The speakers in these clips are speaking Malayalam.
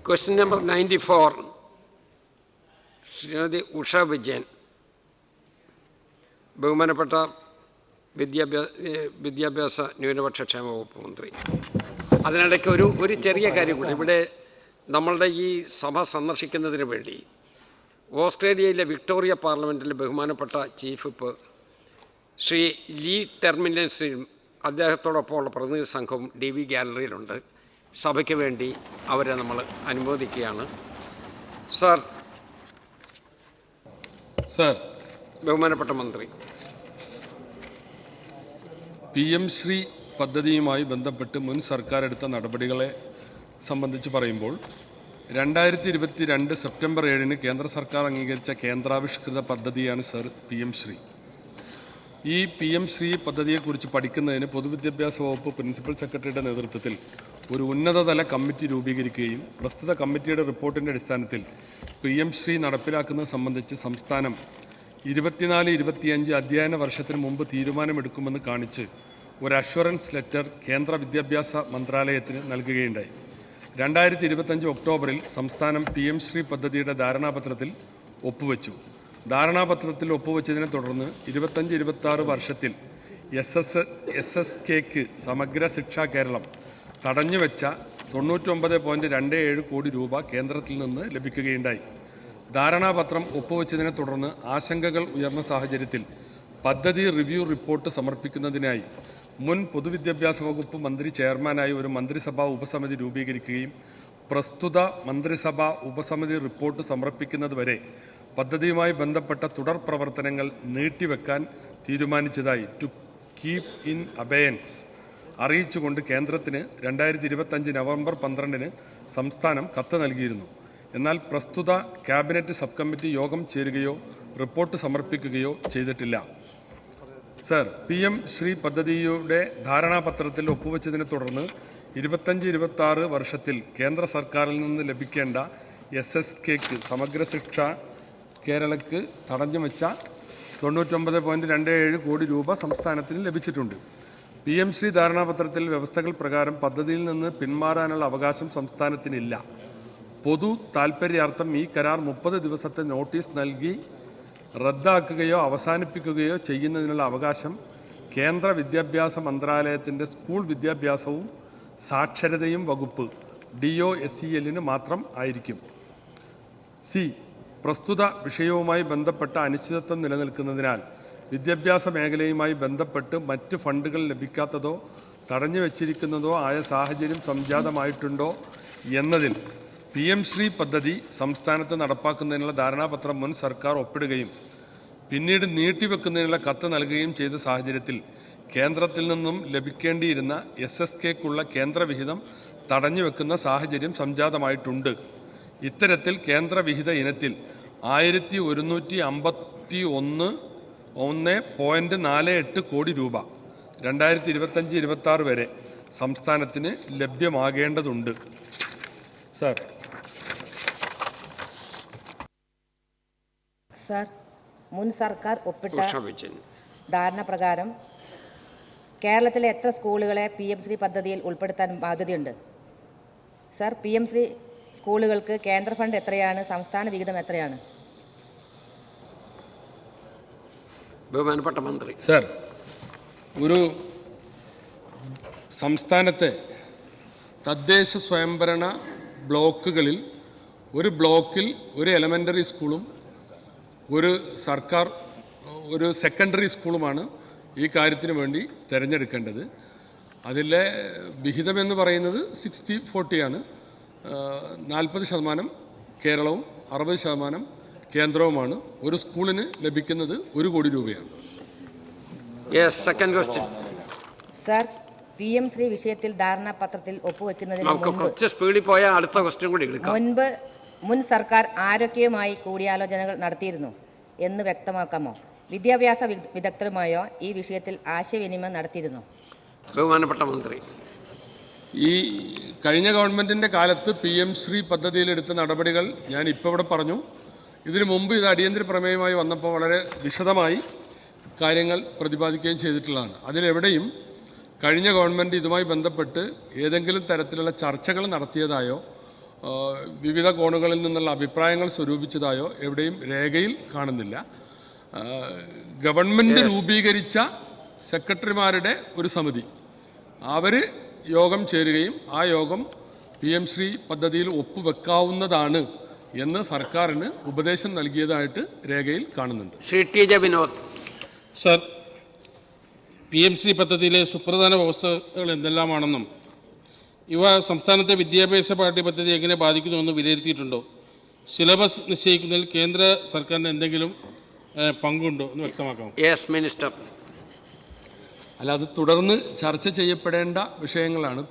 Question number 94, Shrimati Usha Vijayan. ബഹുമാനപ്പെട്ട വിദ്യാഭ്യാസ ന്യൂനപക്ഷ ക്ഷേമ വകുപ്പ് മന്ത്രി. അതിനിടയ്ക്ക് ഒരു ചെറിയ കാര്യം കൂടി. ഇവിടെ നമ്മളുടെ ഈ സഭ സന്ദർശിക്കുന്നതിന് വേണ്ടി ഓസ്ട്രേലിയയിലെ വിക്ടോറിയ പാർലമെൻറ്റിലെ ബഹുമാനപ്പെട്ട ചീഫ് വിപ്പ് ശ്രീ ലീ ടെർമിനൻസിലും അദ്ദേഹത്തോടൊപ്പമുള്ള പ്രതിനിധി സംഘവും DV ഗാലറിയിലുണ്ട്. സഭയ്ക്ക് വേണ്ടി അവരെ നമ്മൾ അനുമോദിക്കുകയാണ്. സർ, ബഹുമാനപ്പെട്ട മന്ത്രി, PM ശ്രീ പദ്ധതിയുമായി ബന്ധപ്പെട്ട് മുൻ സർക്കാർ എടുത്ത നടപടികളെ സംബന്ധിച്ച് പറയുമ്പോൾ 2022 സെപ്റ്റംബർ 7 കേന്ദ്ര സർക്കാർ അംഗീകരിച്ച കേന്ദ്രാവിഷ്കൃത പദ്ധതിയാണ് സർ PM ശ്രീ. ഈ PM ശ്രീ പദ്ധതിയെക്കുറിച്ച് പഠിക്കുന്നതിന് പൊതുവിദ്യാഭ്യാസ വകുപ്പ് പ്രിൻസിപ്പൽ സെക്രട്ടറിയുടെ നേതൃത്വത്തിൽ ഒരു ഉന്നതതല കമ്മിറ്റി രൂപീകരിക്കുകയും പ്രസ്തുത കമ്മിറ്റിയുടെ റിപ്പോർട്ടിൻ്റെ അടിസ്ഥാനത്തിൽ PM ശ്രീ നടപ്പിലാക്കുന്നത് സംബന്ധിച്ച് സംസ്ഥാനം 24-25 അധ്യയന വർഷത്തിന് മുമ്പ് തീരുമാനമെടുക്കുമെന്ന് കാണിച്ച് ഒരു അഷ്വറൻസ് ലെറ്റർ കേന്ദ്ര വിദ്യാഭ്യാസ മന്ത്രാലയത്തിന് നൽകുകയുണ്ടായി. 2025 ഒക്ടോബറിൽ സംസ്ഥാനം PM ശ്രീ പദ്ധതിയുടെ ധാരണാപത്രത്തിൽ ഒപ്പുവെച്ചു. ധാരണാപത്രത്തിൽ ഒപ്പുവെച്ചതിനെ തുടർന്ന് 25-26 വർഷത്തിൽ SSKക്ക് സമഗ്ര ശിക്ഷാ കേരളം തടഞ്ഞുവെച്ച 99.27 കോടി രൂപ കേന്ദ്രത്തിൽ നിന്ന് ലഭിക്കുകയുണ്ടായി. ധാരണാപത്രം ഒപ്പുവെച്ചതിനെ തുടർന്ന് ആശങ്കകൾ ഉയർന്ന സാഹചര്യത്തിൽ പദ്ധതി റിവ്യൂ റിപ്പോർട്ട് സമർപ്പിക്കുന്നതിനായി മുൻ പൊതുവിദ്യാഭ്യാസ വകുപ്പ് മന്ത്രി ചെയർമാനായി ഒരു മന്ത്രിസഭാ ഉപസമിതി രൂപീകരിക്കുകയും പ്രസ്തുത മന്ത്രിസഭാ ഉപസമിതി റിപ്പോർട്ട് സമർപ്പിക്കുന്നതുവരെ പദ്ധതിയുമായി ബന്ധപ്പെട്ട തുടർ പ്രവർത്തനങ്ങൾ നീട്ടിവെക്കാൻ തീരുമാനിച്ചതായി ടു കീപ് ഇൻ അബയൻസ് അറിയിച്ചുകൊണ്ട് കേന്ദ്രത്തിന് 2025 നവംബർ 12 സംസ്ഥാനം കത്ത് നൽകിയിരുന്നു. എന്നാൽ പ്രസ്തുത ക്യാബിനറ്റ് സബ് കമ്മിറ്റി യോഗം ചേരുകയോ റിപ്പോർട്ട് സമർപ്പിക്കുകയോ ചെയ്തിട്ടില്ല. സർ, PM ശ്രീ പദ്ധതിയുടെ ധാരണാപത്രത്തിൽ ഒപ്പുവെച്ചതിനെ തുടർന്ന് 25-26 വർഷത്തിൽ കേന്ദ്ര സർക്കാരിൽ നിന്ന് ലഭിക്കേണ്ട SSKക്ക് സമഗ്ര ശിക്ഷ കേരളക്ക് തടഞ്ഞുവെച്ച 99.27 കോടി രൂപ സംസ്ഥാനത്തിന് ലഭിച്ചിട്ടുണ്ട്. PM ശ്രീ ധാരണാപത്രത്തിൽ വ്യവസ്ഥകൾ പ്രകാരം പദ്ധതിയിൽ നിന്ന് പിന്മാറാനുള്ള അവകാശം സംസ്ഥാനത്തിനില്ല. പൊതു താൽപ്പര്യാർത്ഥം ഈ കരാർ 30 ദിവസത്തെ നോട്ടീസ് നൽകി റദ്ദാക്കുകയോ അവസാനിപ്പിക്കുകയോ ചെയ്യുന്നതിനുള്ള അവകാശം കേന്ദ്ര വിദ്യാഭ്യാസ മന്ത്രാലയത്തിൻ്റെ സ്കൂൾ വിദ്യാഭ്യാസവും സാക്ഷരതയും വകുപ്പ് DOSCLന് മാത്രം ആയിരിക്കും. പ്രസ്തുത വിഷയവുമായി ബന്ധപ്പെട്ട അനിശ്ചിതത്വം നിലനിൽക്കുന്നതിനാൽ വിദ്യാഭ്യാസ മേഖലയുമായി ബന്ധപ്പെട്ട് മറ്റ് ഫണ്ടുകൾ ലഭിക്കാത്തതോ തടഞ്ഞു വച്ചിരിക്കുന്നതോ ആയ സാഹചര്യം സംജാതമായിട്ടുണ്ടോ എന്നതിൽ PM ശ്രീ പദ്ധതി സംസ്ഥാനത്ത് നടപ്പാക്കുന്നതിനുള്ള ധാരണാപത്രം മുൻ സർക്കാർ ഒപ്പിടുകയും പിന്നീട് നീട്ടിവെക്കുന്നതിനുള്ള കത്ത് നൽകുകയും ചെയ്ത സാഹചര്യത്തിൽ കേന്ദ്രത്തിൽ നിന്നും ലഭിക്കേണ്ടിയിരുന്ന SSKക്കുള്ള കേന്ദ്രവിഹിതം തടഞ്ഞുവെക്കുന്ന സാഹചര്യം സംജാതമായിട്ടുണ്ട്. ഇത്തരത്തിൽ കേന്ദ്രവിഹിത ഇനത്തിൽ 1151.48 കോടി രൂപ 2025-26 വരെ സംസ്ഥാനത്തിന് ലഭ്യമാകേണ്ടതുണ്ട്. സർ, മുൻ സർക്കാർ ഒപ്പിട്ട ധാരണ പ്രകാരം കേരളത്തിലെ എത്ര സ്കൂളുകളെ PM ശ്രീ പദ്ധതിയിൽ ഉൾപ്പെടുത്താൻ ബാധ്യതയുണ്ട്? സർ, PM ശ്രീ സ്കൂളുകൾക്ക് കേന്ദ്ര ഫണ്ട് എത്രയാണ്? സംസ്ഥാന വിഹിതം എത്രയാണ്? ബഹുമാനപ്പെട്ട മന്ത്രി. സർ, ഒരു സംസ്ഥാനത്തെ തദ്ദേശ സ്വയംഭരണ ബ്ലോക്കുകളിൽ ഒരു ബ്ലോക്കിൽ ഒരു എലമെൻ്ററി സ്കൂളും ഒരു സെക്കൻഡറി സ്കൂളുമാണ് ഈ കാര്യത്തിന് വേണ്ടി തിരഞ്ഞെടുക്കേണ്ടത്. അതിലെ വിഹിതമെന്ന് പറയുന്നത് 60-40 ആണ്. 40% കേരളവും 60% കേന്ദ്രവുമാണ്. ഒരു സ്കൂളിന് ലഭിക്കുന്നത് 1 കോടി രൂപയാണ്. സർ, PM ശ്രീ വിഷയത്തിൽ ധാരണാപത്രത്തിൽ ഒപ്പുവെക്കുന്നതിന് മുൻപ് മുൻ സർക്കാർ ആരൊക്കെയുമായി കൂടിയാലോചനകൾ നടത്തിയിരുന്നു എന്ന് വ്യക്തമാക്കാമോ? വിദ്യാഭ്യാസ വിദഗ്ധരുമായോ ഈ വിഷയത്തിൽ ആശയവിനിമയം നടത്തിയിരുന്നു? ബഹുമാനപ്പെട്ട മന്ത്രി, ഈ കഴിഞ്ഞ ഗവൺമെൻറ്റിൻ്റെ കാലത്ത് PM ശ്രീ പദ്ധതിയിലെടുത്ത നടപടികൾ ഞാൻ ഇപ്പോൾ ഇവിടെ പറഞ്ഞു. ഇതിനു മുമ്പ് ഇത് അടിയന്തര പ്രമേയമായി വന്നപ്പോൾ വളരെ വിശദമായി കാര്യങ്ങൾ പ്രതിപാദിക്കുകയും ചെയ്തിട്ടുള്ളതാണ്. അതിലെവിടെയും കഴിഞ്ഞ ഗവൺമെൻറ് ഇതുമായി ബന്ധപ്പെട്ട് ഏതെങ്കിലും തരത്തിലുള്ള ചർച്ചകൾ നടത്തിയതായോ വിവിധ കോണുകളിൽ നിന്നുള്ള അഭിപ്രായങ്ങൾ സ്വരൂപിച്ചതായോ എവിടെയും രേഖയിൽ കാണുന്നില്ല. ഗവൺമെൻറ് രൂപീകരിച്ച സെക്രട്ടറിമാരുടെ ഒരു സമിതി അവർ യോഗം ചേരുകയും ആ യോഗം PM ശ്രീ പദ്ധതിയിൽ ഒപ്പുവെക്കാവുന്നതാണ് എന്ന് സർക്കാരിന് ഉപദേശം നൽകിയതായിട്ട് രേഖയിൽ കാണുന്നുണ്ട്. Shri T.J. Vinod. Sir, PM Shri പദ്ധതിയിലെ സുപ്രധാന വ്യവസ്ഥകൾ എന്തെല്ലാമാണെന്നും ഇവ സംസ്ഥാനത്തെ വിദ്യാഭ്യാസ പാഠ്യപദ്ധതി എങ്ങനെ ബാധിക്കുന്നുവെന്ന് വിലയിരുത്തിയിട്ടുണ്ടോ? സിലബസ് നിശ്ചയിക്കുന്നതിൽ കേന്ദ്ര സർക്കാരിന് എന്തെങ്കിലും പങ്കുണ്ടോ എന്ന് വ്യക്തമാക്കാം. Yes minister. അല്ല, അത് തുടർന്ന് ചർച്ച ചെയ്യപ്പെടേണ്ട വിഷയങ്ങളാണ്.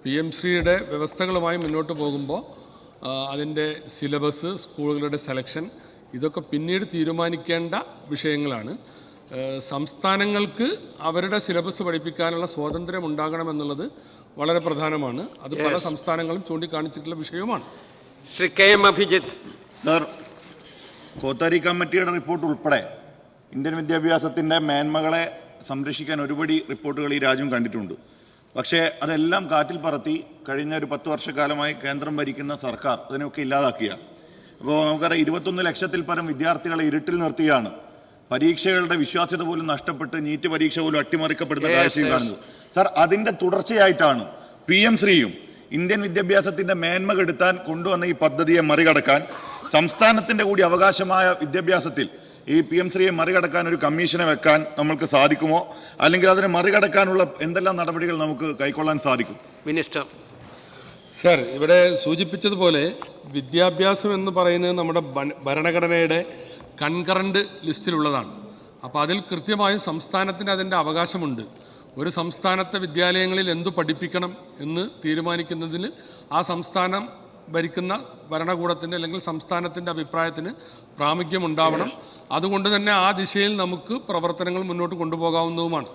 PM ശ്രീയുടെ വ്യവസ്ഥകളുമായി മുന്നോട്ട് പോകുമ്പോൾ അതിൻ്റെ സിലബസ്, സ്കൂളുകളുടെ സെലക്ഷൻ, ഇതൊക്കെ പിന്നീട് തീരുമാനിക്കേണ്ട വിഷയങ്ങളാണ്. സംസ്ഥാനങ്ങൾക്ക് അവരുടെ സിലബസ് പഠിപ്പിക്കാനുള്ള സ്വാതന്ത്ര്യം ഉണ്ടാകണമെന്നുള്ളത് വളരെ പ്രധാനമാണ്. അത് പല സംസ്ഥാനങ്ങളും ചൂണ്ടിക്കാണിച്ചിട്ടുള്ള വിഷയവുമാണ്. ശ്രീ K.M. അഭിജിത്ത്. സർ, കോത്താരി കമ്മിറ്റിയുടെ റിപ്പോർട്ട് ഉൾപ്പെടെ ഇന്ത്യൻ വിദ്യാഭ്യാസത്തിൻ്റെ മേന്മകളെ സംരക്ഷിക്കാൻ ഒരുപടി റിപ്പോർട്ടുകൾ ഈ രാജ്യം കണ്ടിട്ടുണ്ട്. പക്ഷേ അതെല്ലാം കാറ്റിൽ പറത്തി കഴിഞ്ഞ ഒരു 10 വർഷക്കാലമായി കേന്ദ്രം ഭരിക്കുന്ന സർക്കാർ അതിനെയൊക്കെ ഇല്ലാതാക്കിയാണ്. അപ്പോൾ നമുക്കറിയാം, 21 ലക്ഷത്തിൽ പരം വിദ്യാർത്ഥികളെ ഇരുട്ടിൽ നിർത്തിയാണ് പരീക്ഷകളുടെ വിശ്വാസ്യത പോലും നഷ്ടപ്പെട്ട് നീറ്റ് പരീക്ഷ പോലും അട്ടിമറിക്കപ്പെടുന്ന കാഴ്ചയും കാണുന്നത്. സർ, അതിൻ്റെ തുടർച്ചയായിട്ടാണ് PM ശ്രീയും ഇന്ത്യൻ വിദ്യാഭ്യാസത്തിൻ്റെ മേന്മ കെടുത്താൻ കൊണ്ടുവന്ന ഈ പദ്ധതിയെ മറികടക്കാൻ, സംസ്ഥാനത്തിൻ്റെ കൂടി അവകാശമായ വിദ്യാഭ്യാസത്തിൽ ഈ PM ശ്രീയെ മറികടക്കാൻ ഒരു കമ്മീഷനെ വെക്കാൻ നമ്മൾക്ക് സാധിക്കുമോ? അല്ലെങ്കിൽ അതിനെ മറികടക്കാനുള്ള എന്തെല്ലാം നടപടികൾ നമുക്ക് കൈക്കൊള്ളാൻ സാധിക്കും? മിനിസ്റ്റർ. സർ, ഇവിടെ സൂചിപ്പിച്ചതുപോലെ വിദ്യാഭ്യാസം എന്ന് പറയുന്നത് നമ്മുടെ ഭരണഘടനയുടെ കൺകറന്റ് ലിസ്റ്റിലുള്ളതാണ്. അപ്പോൾ അതിൽ കൃത്യമായും സംസ്ഥാനത്തിന് അതിൻ്റെ അവകാശമുണ്ട്. ഒരു സംസ്ഥാനത്തെ വിദ്യാലയങ്ങളിൽ എന്തു പഠിപ്പിക്കണം എന്ന് തീരുമാനിക്കുന്നതിന് ആ സംസ്ഥാനം ഭരിക്കുന്ന ഭരണകൂടത്തിൻ്റെ അല്ലെങ്കിൽ സംസ്ഥാനത്തിൻ്റെ അഭിപ്രായത്തിന് പ്രാമുഖ്യം ഉണ്ടാവണം. അതുകൊണ്ട് തന്നെ ആ ദിശയിൽ നമുക്ക് പ്രവർത്തനങ്ങൾ മുന്നോട്ട് കൊണ്ടുപോകാവുന്നതുമാണ്.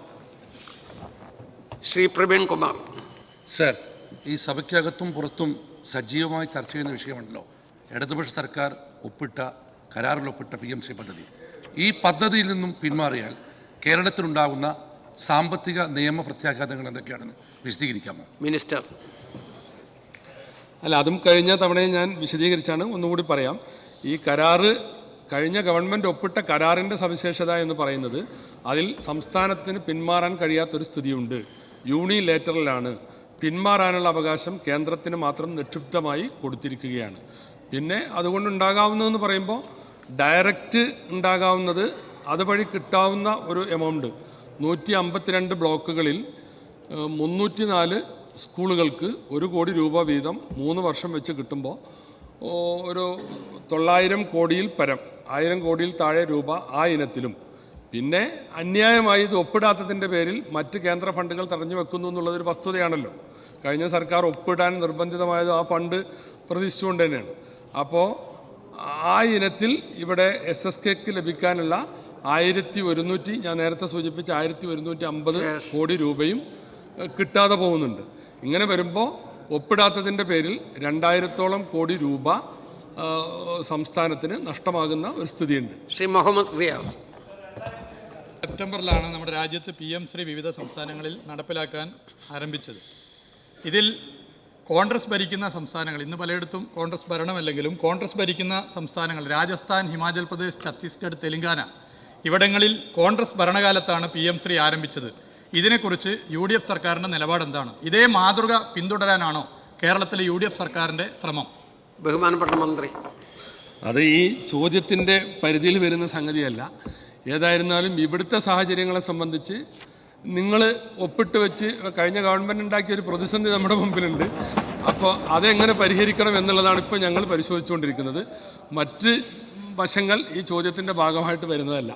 ശ്രീ പ്രവീൺ കുമാർ. സർ, ഈ സഭയ്ക്കകത്തും പുറത്തും സജീവമായി ചർച്ച ചെയ്യുന്ന വിഷയമാണല്ലോ ഇടതുപക്ഷ സർക്കാർ കരാറിലൊപ്പിട്ട PM ശ്രീ പദ്ധതി. ഈ പദ്ധതിയിൽ നിന്നും പിന്മാറിയാൽ കേരളത്തിലുണ്ടാകുന്ന സാമ്പത്തിക നിയമ പ്രത്യാഘാതങ്ങൾ എന്തൊക്കെയാണെന്ന് വിശദീകരിക്കാമോ? മിനിസ്റ്റർ. അല്ല, അതും കഴിഞ്ഞ തവണയെ ഞാൻ വിശദീകരിച്ചാണ്. ഒന്നുകൂടി പറയാം. ഈ കഴിഞ്ഞ ഗവൺമെൻറ് ഒപ്പിട്ട കരാറിൻ്റെ സവിശേഷത എന്ന് പറയുന്നത് അതിൽ സംസ്ഥാനത്തിന് പിന്മാറാൻ കഴിയാത്തൊരു സ്ഥിതിയുണ്ട്. യൂണിലേറ്ററലാണ്. പിന്മാറാനുള്ള അവകാശം കേന്ദ്രത്തിന് മാത്രം നിക്ഷിപ്തമായി കൊടുത്തിരിക്കുകയാണ്. പിന്നെ അതുകൊണ്ടുണ്ടാകാവുന്നതെന്ന് പറയുമ്പോൾ ഡയറക്റ്റ് ഉണ്ടാകാവുന്നത് അതുവഴി കിട്ടാവുന്ന ഒരു എമൗണ്ട് 152 ബ്ലോക്കുകളിൽ 304 സ്കൂളുകൾക്ക് 1 കോടി രൂപ വീതം 3 വർഷം വെച്ച് കിട്ടുമ്പോൾ ഒരു 900 കോടിയിൽ പരം, 1000 കോടിയിൽ താഴെ രൂപ ആ ഇനത്തിലും, പിന്നെ അന്യായമായി ഇത് ഒപ്പിടാത്തതിൻ്റെ പേരിൽ മറ്റ് കേന്ദ്ര ഫണ്ടുകൾ തടഞ്ഞു വെക്കുന്നു എന്നുള്ളതൊരു വസ്തുതയാണല്ലോ. കഴിഞ്ഞ സർക്കാർ ഒപ്പിടാൻ നിർബന്ധിതമായത് ആ ഫണ്ട് പ്രതീക്ഷിച്ചുകൊണ്ട് തന്നെയാണ്. അപ്പോൾ ആ ഇനത്തിൽ ഇവിടെ SSKക്ക് ലഭിക്കാനുള്ള 1100, ഞാൻ നേരത്തെ സൂചിപ്പിച്ച 1150 കോടി രൂപയും കിട്ടാതെ പോകുന്നുണ്ട്. ഇങ്ങനെ വരുമ്പോൾ ഒപ്പിടാത്തതിൻ്റെ പേരിൽ 2000-ഓളം കോടി രൂപ സംസ്ഥാനത്തിന് നഷ്ടമാകുന്ന ഒരു സ്ഥിതിയുണ്ട്. ശ്രീ മുഹമ്മദ് റിയാസ്. സെപ്റ്റംബറിലാണ് നമ്മുടെ രാജ്യത്ത് PM ശ്രീ വിവിധ സംസ്ഥാനങ്ങളിൽ നടപ്പിലാക്കാൻ ആരംഭിച്ചത്. ഇതിൽ കോൺഗ്രസ് ഭരിക്കുന്ന സംസ്ഥാനങ്ങൾ, ഇന്ന് പലയിടത്തും കോൺഗ്രസ് ഭരണമല്ലെങ്കിലും കോൺഗ്രസ് ഭരിക്കുന്ന സംസ്ഥാനങ്ങൾ രാജസ്ഥാൻ, ഹിമാചൽ പ്രദേശ്, ഛത്തീസ്ഗഡ്, തെലങ്കാന ഇവിടങ്ങളിൽ കോൺഗ്രസ് ഭരണകാലത്താണ് PM ശ്രീ ആരംഭിച്ചത്. ഇതിനെക്കുറിച്ച് UDF സർക്കാരിൻ്റെ നിലപാട് എന്താണ്? ഇതേ മാതൃക പിന്തുടരാനാണോ കേരളത്തിലെ UDF സർക്കാരിൻ്റെ ശ്രമം? ബഹുമാനപ്പെട്ട മന്ത്രി. അത് ഈ ചോദ്യത്തിൻ്റെ പരിധിയിൽ വരുന്ന സംഗതിയല്ല. ഏതായിരുന്നാലും ഇവിടുത്തെ സാഹചര്യങ്ങളെ സംബന്ധിച്ച് നിങ്ങൾ ഒപ്പിട്ട് വെച്ച് കഴിഞ്ഞ ഗവൺമെൻറ് ഉണ്ടാക്കിയ ഒരു പ്രതിസന്ധി നമ്മുടെ മുമ്പിലുണ്ട്. അപ്പോൾ അതെങ്ങനെ പരിഹരിക്കണം എന്നുള്ളതാണ് ഇപ്പോൾ ഞങ്ങൾ പരിശോധിച്ചുകൊണ്ടിരിക്കുന്നത്. മറ്റ് വശങ്ങൾ ഈ ചോദ്യത്തിൻ്റെ ഭാഗമായിട്ട് വരുന്നതല്ല.